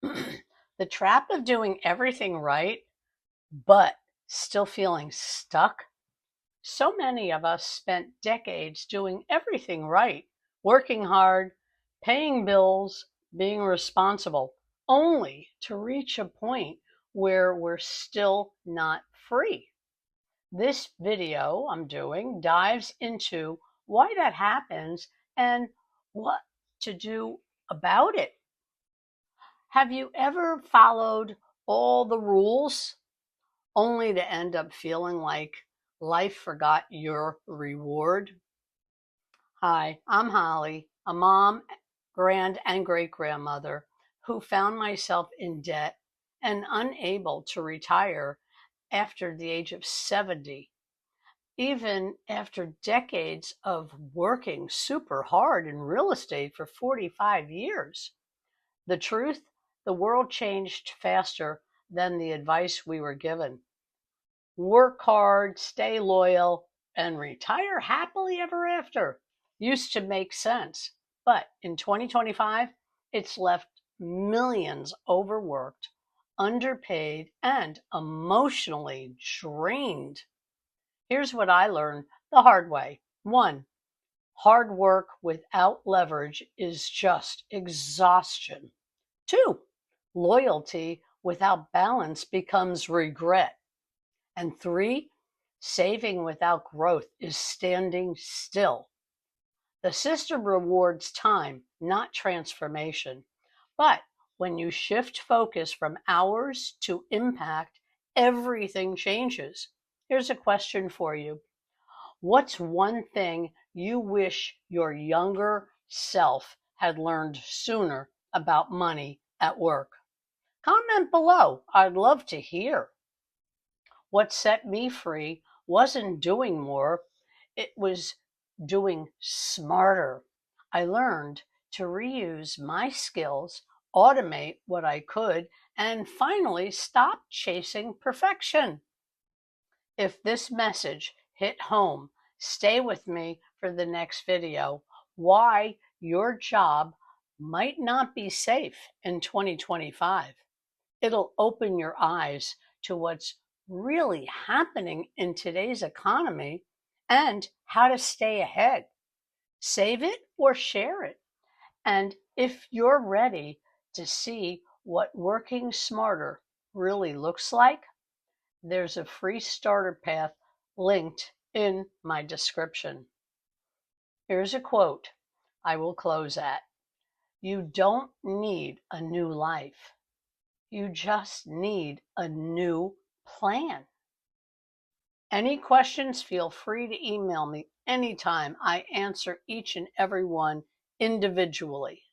The trap of doing everything right, but still feeling stuck. So many of us spent decades doing everything right, working hard, paying bills, being responsible, only to reach a point where we're still not free. This video I'm doing dives into why that happens and what to do about it. Have you ever followed all the rules only to end up feeling like life forgot your reward? Hi, I'm Holly, a mom, grand, and great grandmother who found myself in debt and unable to retire after the age of 70, even after decades of working super hard in real estate for 45 years. The truth, the world changed faster than the advice we were given. Work hard, stay loyal, and retire happily ever after used to make sense. But in 2025, it's left millions overworked, underpaid, and emotionally drained. Here's what I learned the hard way. One, hard work without leverage is just exhaustion. Two, loyalty without balance becomes regret. And three, saving without growth is standing still. The system rewards time, not transformation. But when you shift focus from hours to impact, everything changes. Here's a question for you. What's one thing you wish your younger self had learned sooner about money at work? Comment below. I'd love to hear. What set me free wasn't doing more, it was doing smarter. I learned to reuse my skills, automate what I could, and finally stop chasing perfection. If this message hit home, stay with me for the next video. Why your job might not be safe in 2025. It'll open your eyes to what's really happening in today's economy and how to stay ahead. Save it or share it. And if you're ready to see what working smarter really looks like, there's a free starter path linked in my description. Here's a quote I will close at. You don't need a new life. You just need a new plan. Any questions, feel free to email me anytime. I answer each and every one individually.